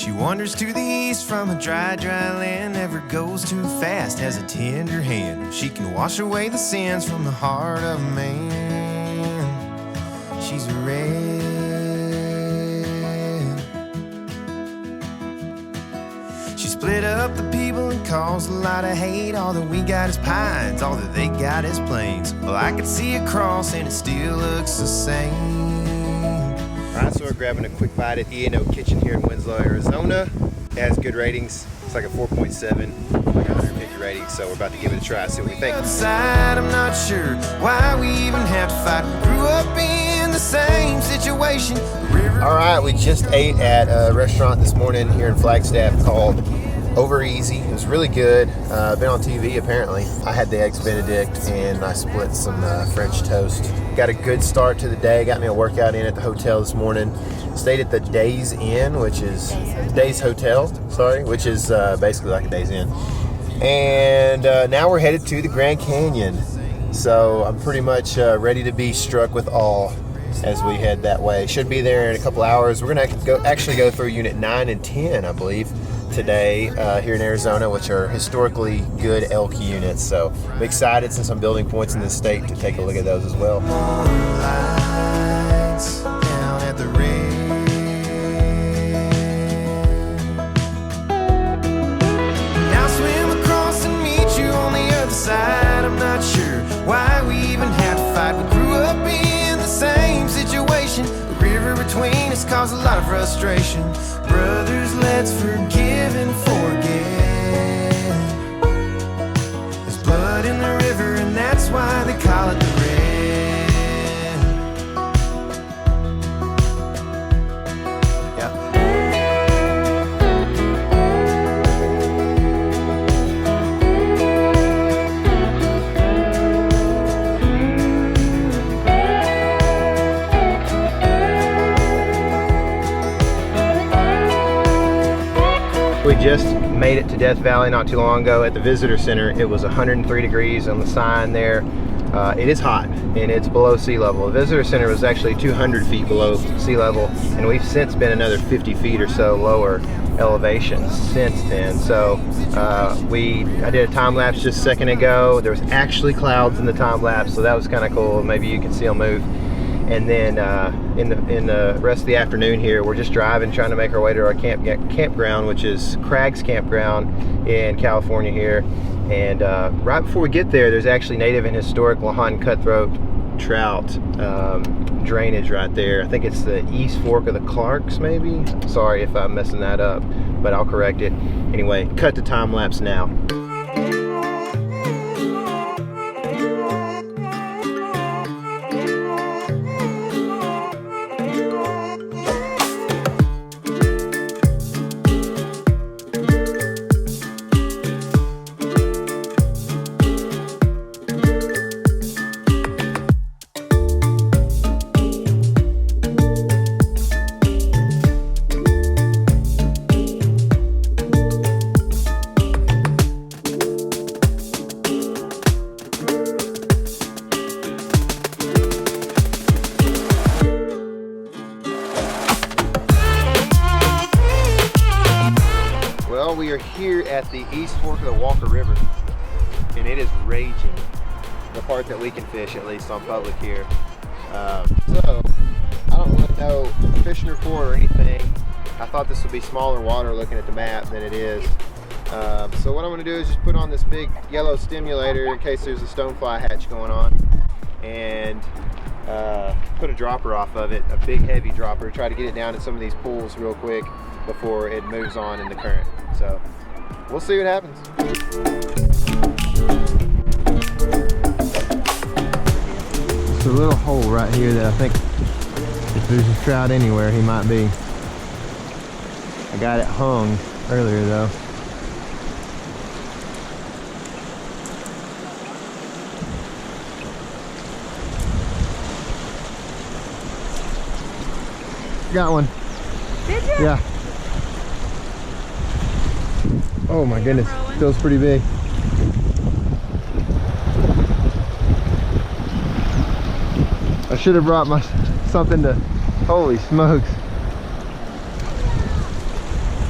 She wanders to the east from a dry, dry land, never goes too fast, has a tender hand. She can wash away the sins from the heart of man. She's a red. She split up the people and caused a lot of hate. All that we got is pines, all that they got is plains. Well, I could see a cross and it still looks the same. Alright, so we're grabbing a quick bite at E&O Kitchen here in Winslow, Arizona. It has good ratings. It's like a 4.7, like 150 ratings, so we're about to give it a try, see what we think. Outside, I'm not sure why we even have to fight. We grew up in the same situation. Alright, we just ate at a restaurant this morning here in Flagstaff called Over Easy. It was really good. Been on TV apparently. I had the Eggs Benedict and I split some French toast. Got a good start to the day. Got me a workout in at the hotel this morning. Stayed at the Days Inn, which is Days Hotel, sorry, which is basically like a Days Inn. And now we're headed to the Grand Canyon. So I'm pretty much ready to be struck with awe as we head that way. Should be there in a couple hours. We're gonna actually go through Unit 9 and 10, I believe, today here in Arizona, which are historically good elk units. So I'm excited, since I'm building points in this state, to take a look at those as well. Lights down at the now swim across and meet you on the other side. I'm not sure why we even have to fight. We grew up in the same situation. The river between us caused a lot of frustration. Brothers, let's forgive and forget. There's blood in the river, and that's why they call it the red. Yeah. We just made it to Death Valley not too long ago at the visitor center. It was 103 degrees on the sign there. It is hot and it's below sea level. The visitor center was actually 200 feet below sea level, and we've since been another 50 feet or so lower elevation since then. So I did a time lapse just a second ago. There was actually clouds in the time lapse, so that was kind of cool. Maybe you can see them move. And then in the rest of the afternoon here, we're just driving, trying to make our way to our campground, which is Craig's Campground in California here. And right before we get there, there's actually native and historic Lahan cutthroat trout drainage right there. I think it's the East Fork of the Clarks, maybe. Sorry if I'm messing that up, but I'll correct it. Anyway, cut to time lapse now. We are here at the East Fork of the Walker River, and it is raging. The part that we can fish, at least on public here. So I don't really know a fishing report or anything. I thought this would be smaller water looking at the map than it is. So what I'm going to do is just put on this big yellow stimulator in case there's a stonefly hatch going on, and put a dropper off of it, a big heavy dropper, try to get it down in some of these pools real quick before it moves on in the current. So we'll see what happens. It's a little hole right here that I think if there's a trout anywhere, he might be. I got it hung earlier though. Got one. Did you? Yeah. Oh my goodness, feels pretty big. I should have brought my something to, holy smokes.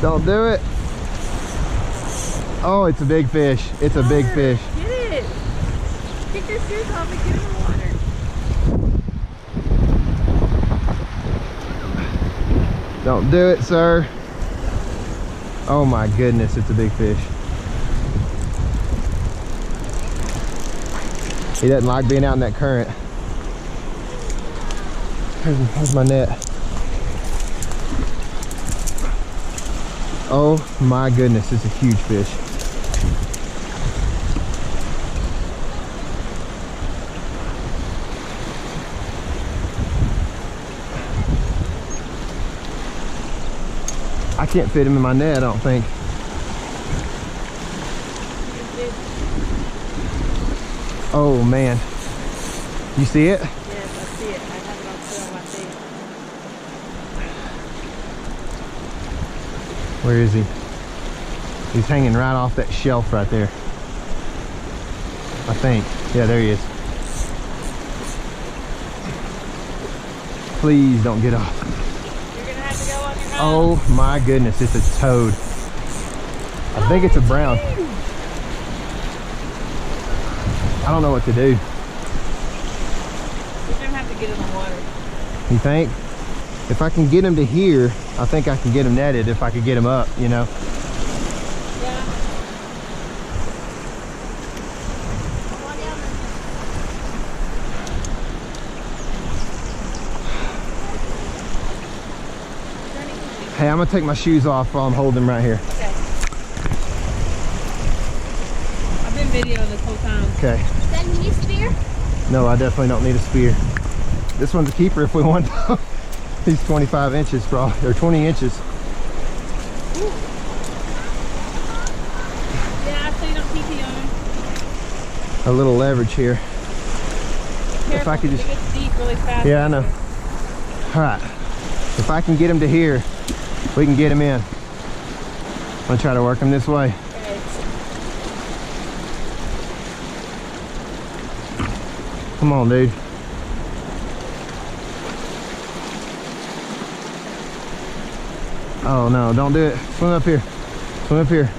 Don't do it. Oh, it's a big fish. It's a big fish. Get it. Take your shoes off and get in the water. Don't do it, sir. Oh my goodness, it's a big fish. He doesn't like being out in that current. Here's my net. Oh my goodness, it's a huge fish. I can't fit him in my net, I don't think. Oh man. You see it? Yes, I see it. I have it on still on my face. Where is he? He's hanging right off that shelf right there. I think. Yeah, there he is. Please don't get off. You're gonna have to go on your own. Oh my goodness, it's a toad. I think it's a brown. I don't know what to do. You're gonna have to get in the water. You think? If I can get him to here, I think I can get him netted if I could get him up, you know? Yeah. Hey, I'm gonna take my shoes off while I'm holding him right here. Okay. I've been videoing this whole time. Okay. Then you need a spear? No, I definitely don't need a spear. This one's a keeper if we want to. He's 25 inches, probably, or 20 inches. Yeah, so you don't TP on him. A little leverage here. Careful, If I could just... it gets deep really fast. Yeah, I know. All right. If I can get him to here, we can get him in. I'm gonna try to work him this way. Okay. Come on, dude. Oh no, don't do it. Swim up here. Swim up here.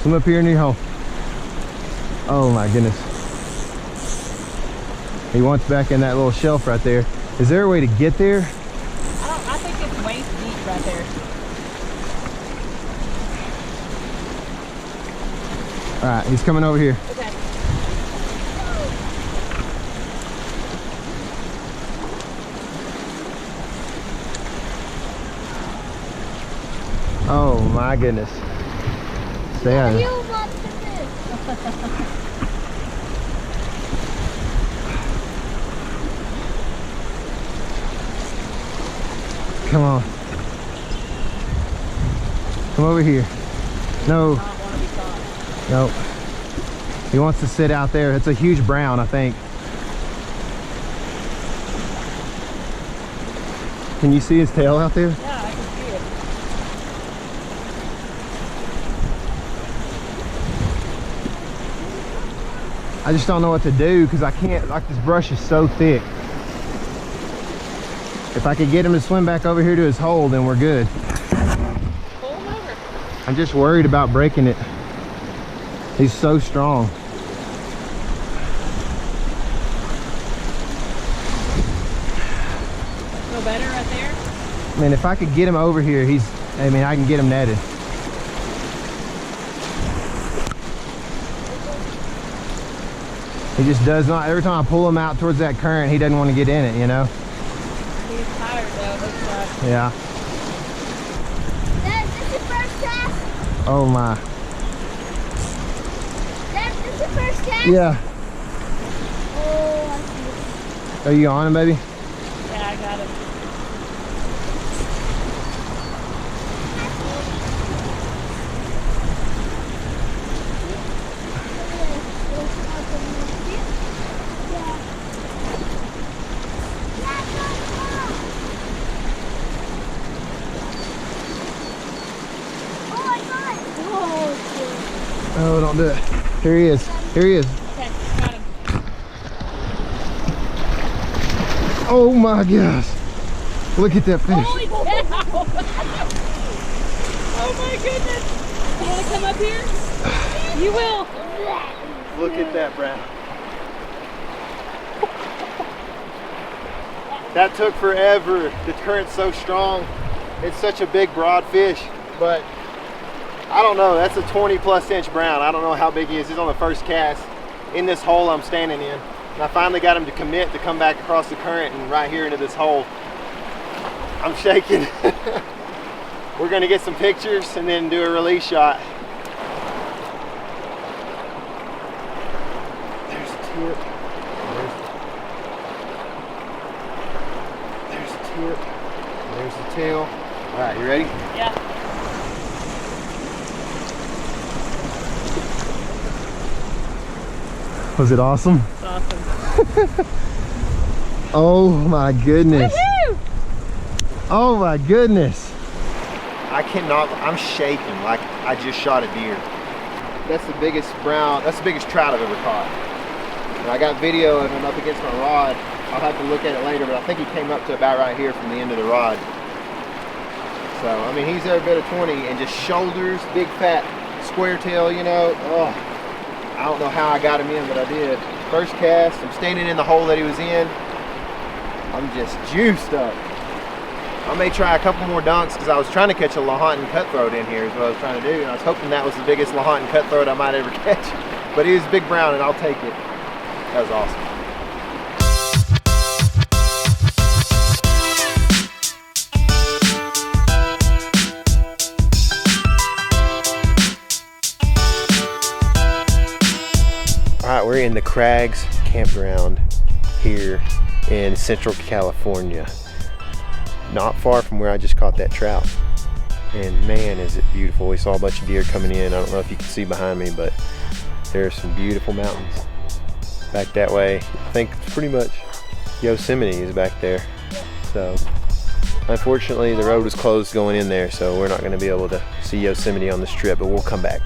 Swim up here in your hole. Oh my goodness. He wants back in that little shelf right there. Is there a way to get there? I think it's waist deep right there. All right, he's coming over here. Okay. Oh my goodness. Stay on. You want to do? Come on. Come over here. No. I don't want to be caught. Nope. He wants to sit out there. It's a huge brown, I think. Can you see his tail out there? Yeah, I can see it. I just don't know what to do because I can't, like, this brush is so thick. If I could get him to swim back over here to his hole, then we're good. Pull him over. I'm just worried about breaking it. He's so strong. Feel better right there? I mean, if I could get him over here, I can get him netted. He just does not, every time I pull him out towards that current, he doesn't want to get in it, you know? He's tired though, looks like. Yeah. Dad, this is your first cast? Oh my. Dad, this is your first cast? Yeah. Oh, I see. Are you on him, baby? Yeah, I got him. Oh, don't do it. Here he is. Here he is. Okay, got him. Oh my gosh. Look at that fish. Holy cow! Oh my goodness. You want to come up here? You will. Look at that brown. That took forever. The current's so strong. It's such a big, broad fish, but I don't know. That's a 20+ inch brown. I don't know how big he is. He's on the first cast in this hole I'm standing in. And I finally got him to commit to come back across the current and right here into this hole. I'm shaking. We're gonna get some pictures and then do a release shot. There's a tip. There's a tip. There's the tail. All right, you ready? Yeah. Was it awesome? It's awesome. Oh my goodness. Woohoo! Oh my goodness. I cannot, I'm shaking like I just shot a deer. That's the biggest brown, that's the biggest trout I've ever caught. And I got video of him up against my rod. I'll have to look at it later, but I think he came up to about right here from the end of the rod. So, I mean, he's every bit of 20 and just shoulders, big fat square tail, you know. Oh, I don't know how I got him in, but I did. First cast, I'm standing in the hole that he was in. I'm just juiced up. I may try a couple more dunks because I was trying to catch a Lahontan cutthroat in here is what I was trying to do. And I was hoping that was the biggest Lahontan cutthroat I might ever catch. But he was big brown and I'll take it. That was awesome. All right, we're in the Crags campground here in Central California. Not far from where I just caught that trout. And man, is it beautiful. We saw a bunch of deer coming in. I don't know if you can see behind me, but there's some beautiful mountains back that way. I think it's pretty much Yosemite is back there. So unfortunately the road was closed going in there, so we're not going to be able to see Yosemite on this trip, but we'll come back.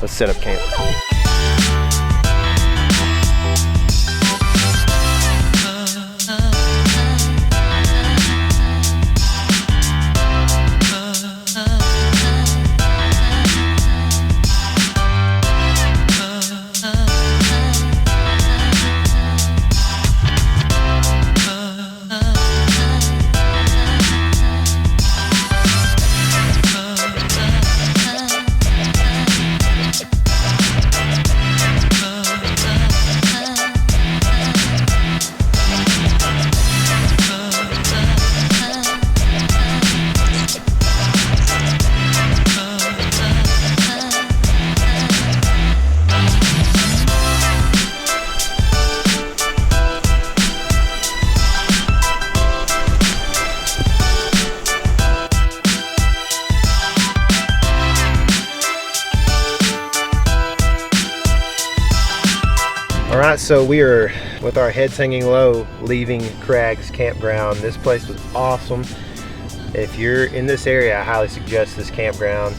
Let's set up camp. All right, so we are with our heads hanging low, leaving Crags campground. This place was awesome. If you're in this area, I highly suggest this campground.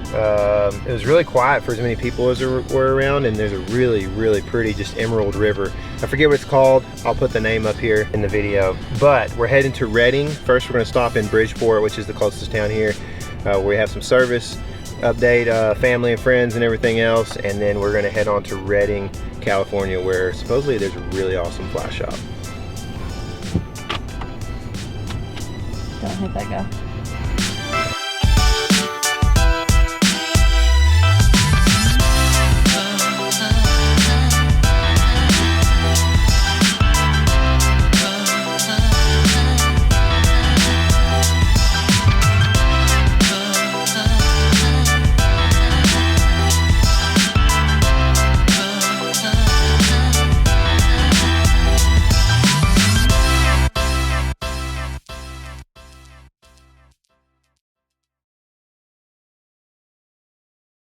It was really quiet for as many people as there were around, and there's a really, really pretty just emerald river. I forget what it's called. I'll put the name up here in the video. But we're heading to Redding. First, we're gonna stop in Bridgeport, which is the closest town here, where we have some service, update family and friends and everything else, and then we're gonna head on to Redding, California, where supposedly there's a really awesome fly shop. Don't hit that guy.